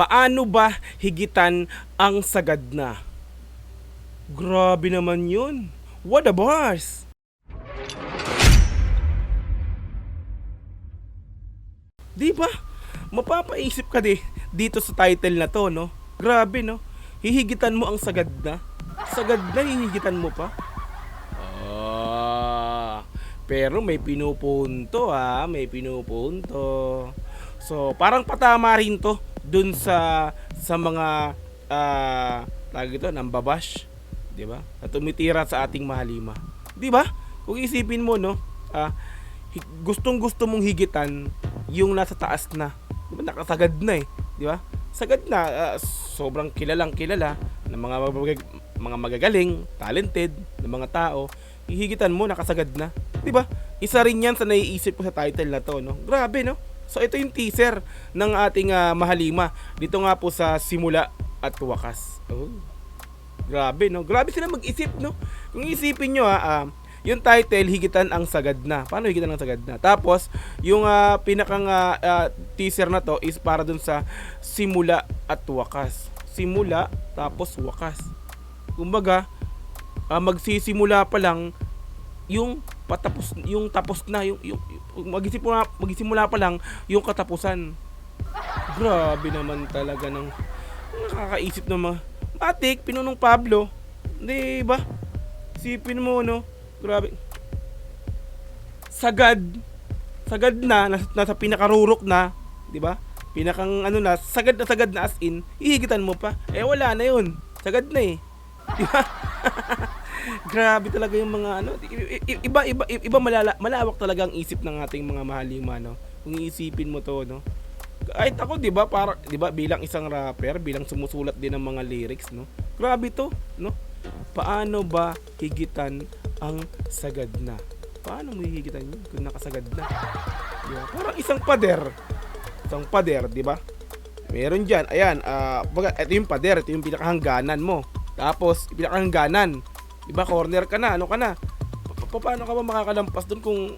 Paano ba higitan ang sagad na? Grabe naman yun. What a bars! 'Di ba? Mapapaisip ka dito sa title na 'to, no? Grabe, no? Hihigitan mo ang sagad na? Sagad na hihigitan mo pa? Ah, pero may pinupunto may pinupunto. So, parang patama rin 'to dun sa mga tawag ito, nambabash, 'di ba? At tumitira sa ating mahalima. 'Di ba? Kung isipin mo, no, gustong-gusto mong higitan yung nasa taas na. 'Di ba nakasagad na di ba? Sagad na, sobrang kilalang kilala ng mga magagaling, talented ng mga tao, hihigitan mo nakasagad na. 'Di ba? Isa rin 'yan sa naiisip ko sa title na 'to, no. Grabe, no? So ito yung teaser ng ating mahalima dito nga po sa simula at wakas. Oh. Grabe, no? Grabe sila mag-isip, no? Kung isipin nyo, yung title, higitan ang sagad na. Paano higitan ang sagad na? Tapos, yung pinakang teaser na to is para dun sa simula at wakas. Simula, tapos wakas. Kumbaga, magsisimula pa lang yung tapos na, yung magsisimula pa lang yung katapusan. Grabe naman talaga ng nakakaisip ng mga Matik, Pinunong Pablo. Di ba? Sipin mo, no? Grabe. Sagad. Sagad na, nasa pinakarurok na. Di ba? Pinakang sagad na as in. Hihigitan mo pa. Wala na yun. Sagad na Di ba? Grabe talaga yung mga iba malawak talaga ang isip ng ating mga mahalima, no? Kung iisipin mo to, no? Kahit ako, 'di ba, bilang isang rapper, bilang sumusulat din ng mga lyrics, no? Grabe to, no? Paano ba higitan ang sagad na? Paano mo hihigitan 'yun kung nakasagad na? Diba? Parang isang pader, 'di ba? Meron diyan, ayan, ito yung pader, ito yung pinakahangganan mo. Tapos, pinakahangganan, 'di ba, corner ka na, ano ka na? Paano ka ba makakalampas doon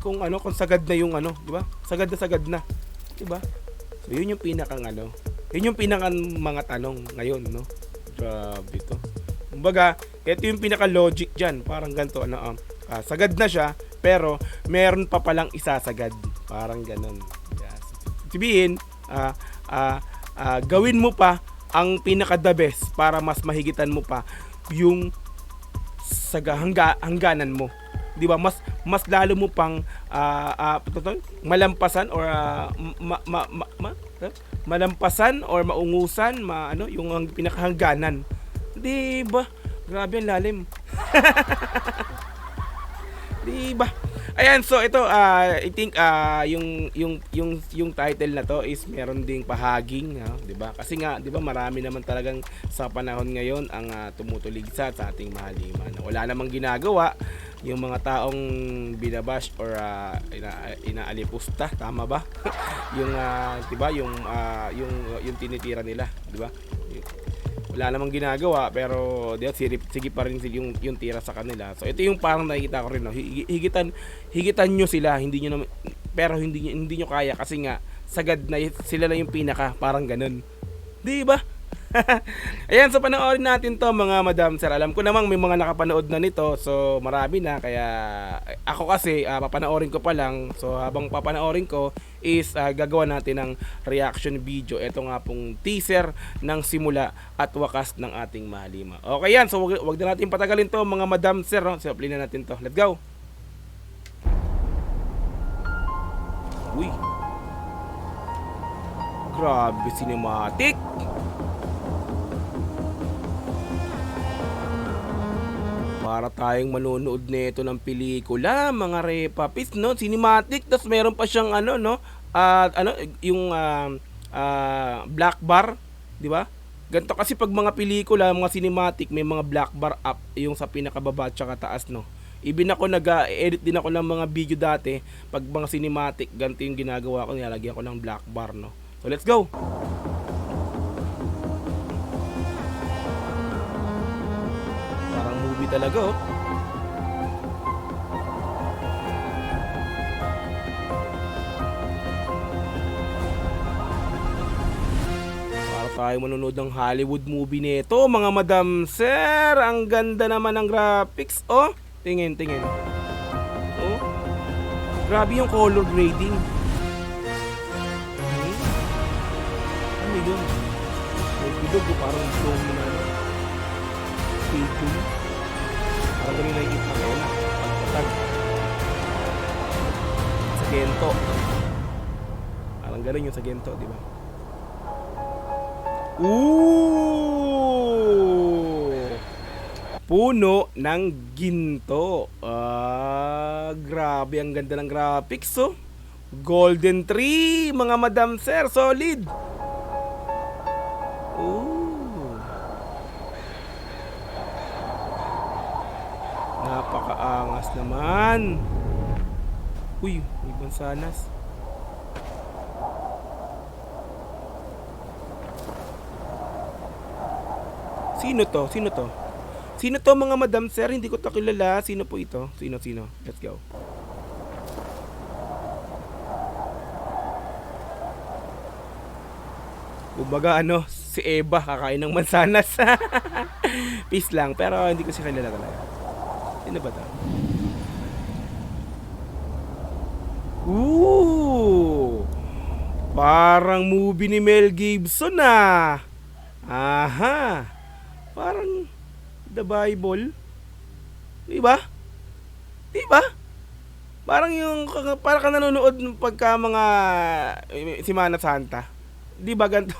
kung sagad na yung di ba? Sagad na. Diba? So yun yung yun yung mga tanong ngayon, no? Grabe to. Kumbaga, ito yung pinaka logic diyan, parang ganito, sagad na siya, pero meron pa palang isasagad. Parang ganon. Yes. Sabihin, gawin mo pa ang pinaka the best para mas mahigitan mo pa yung hangganan mo. 'Di ba? Mas lalo mo pang malampasan or malampasan or maungusan, yung pinakahangganan. 'Di ba? Grabe ang lalim. 'Di ba? Ayan, so ito I think yung title na to is meron ding pahaging, 'di ba? Kasi nga 'di ba marami naman talagang sa panahon ngayon ang tumutuligsa sa ating mahalima. Wala namang ginagawa yung mga taong binabash or inaalipusta, tama ba? Yung 'di ba, yung tinitira nila, 'di ba? Wala namang ginagawa pero sige pa rin yung tira sa kanila. So ito yung parang nakikita ko rin, no? Higitan nyo sila, hindi nyo kaya kasi nga sagad na sila na yung pinaka, parang ganun. 'Di ba? Ayan, so panoorin natin to mga madam sir. Alam ko namang may mga nakapanood na nito, so marami na, kaya ako kasi papanoorin ko pa lang. So habang papanoorin ko is gagawa natin ng reaction video. Ito nga pong teaser ng simula at wakas ng ating mahalima. Okay yan, so wag na natin patagalin to mga madam sir, no? So play na natin to. Let's go. Uy, grabe cinematic. Para tayong manonood nito ng pelikula, mga repapis, no? Cinematic, tapos meron pa siyang no? Yung black bar, 'di ba? Ganito kasi pag mga pelikula, mga cinematic, may mga black bar up yung sa pinakababa at saka taas, no? Even ako nag-edit din ako ng mga video dati, pag mga cinematic, ganito yung ginagawa ko, nilalagyan ko ng black bar, no? So let's go. Talaga, oh. tayo manonood ng Hollywood movie nito, mga madam sir. Ang ganda naman ng graphics. Oh, tingin. Oh, grabe yung color grading. Ano yun? May bilog o parang drone na speaking. Parang ganun nakikita ko na. Pagpatag. Sa Gento. Parang ganun yung sa Gento, di ba? Ooh! Puno ng ginto. Grabe ang ganda ng graphics, oh. Golden tree, mga madam sir, solid. Ooh. Napakaangas naman. Uy, may bansanas. Sino to mga madam sir? Hindi ko to kilala. Sino po ito? Sino? Let's go. Kumbaga si Eva kakain ng mansanas. Peace lang, pero hindi ko siya kilala talaga. Sino ba to? Ooh! Parang movie ni Mel Gibson ah. Aha. Parang The Bible. Diba? Parang parang ka nanonood pagka mga Semana Santa. Diba ganito?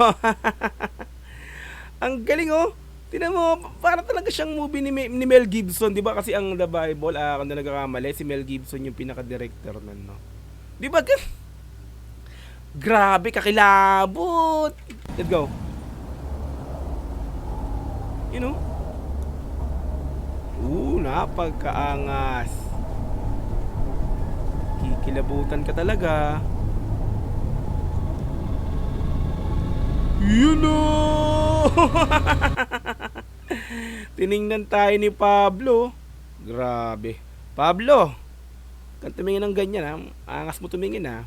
Ang galing oh. Tingnan mo, parang talaga siyang movie ni Mel Gibson, 'di ba? Kasi ang The Bible, kung nagkakamali, si Mel Gibson yung pinaka-director nun, no. 'Di ba? Grabe, kakilabot. Let's go. You know? Napagkaangas. Kikilabutan ka talaga. Yun o! Tiningnan tayo ni Pablo. Grabe. Pablo, kan tumingin ng ganyan ha. Angas mo tumingin ha.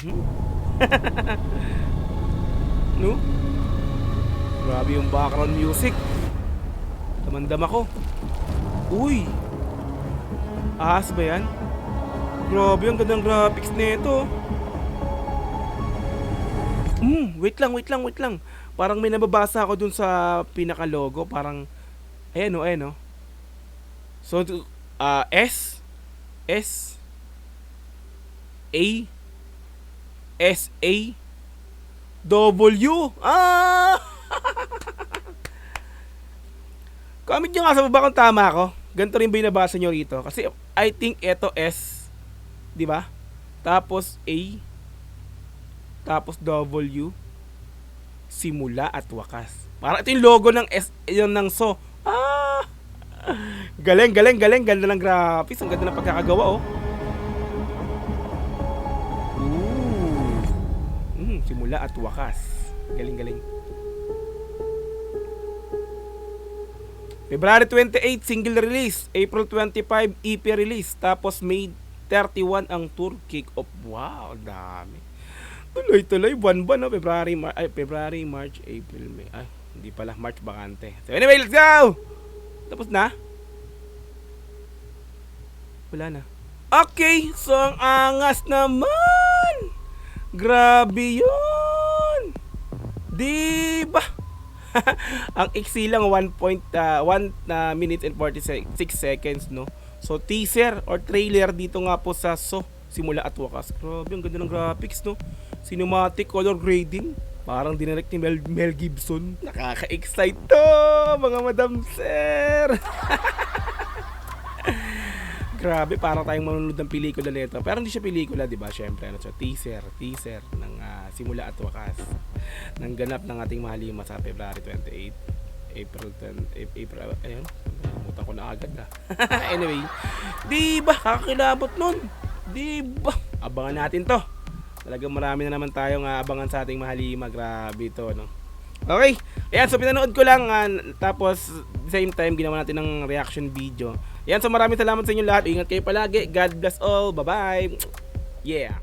No? Grabe yung background music. Damandam ako. Uy! Ahas ba yan? Grabe, ang gandang graphics nito. Wait lang. Parang may nababasa ako dun sa pinaka-logo. Parang, ayan o. So, S A W. Comment nyo nga sa baba kung tama ako. Ganito rin ba yung nabasa nyo rito? Kasi I think ito S, di ba? Tapos A, tapos W, simula at wakas. Parang ito yung logo ng S, yun ng So. Galing. Ganda ng graphics. Ang ganda ng pagkakagawa, oh. Simula at wakas. Galing. February 28, single release. April 25, EP release. Tapos May 31 ang tour kick-off. Wow, dami. Tuloy, buwan-buwan, no? February, March, April, May. Ay, hindi pala. March bakante. So anyway, let's go! Tapos na? Wala na. Okay, so ang angas naman! Grabe yun! Diba? Ang iksi lang 1 minute and 46 seconds, no? So teaser or trailer dito nga po sa So, simula at wakas. Grabe, ang ganda ng graphics, no? Cinematic color grading. Parang dinirect ni Mel Gibson. Nakaka-excite to, mga madam sir. Grabe, parang tayong manonood ng pelikula nito. Pero hindi siya pelikula, di ba? Syempre, teaser ng simula at wakas ng ganap ng ating Mahalima sa February 28, April, ayun, namutan ko na agad na. Anyway, di ba? Kakakilabot nun. Di ba? Abangan natin to. Talagang marami na naman tayong abangan sa ating Mahalima. Grabe to, no? Okay, ayan, so pinanood ko lang, tapos same time ginawa natin ng reaction video. Ayan, so maraming salamat sa inyo lahat. Ingat kayo palagi. God bless all. Bye-bye. Yeah.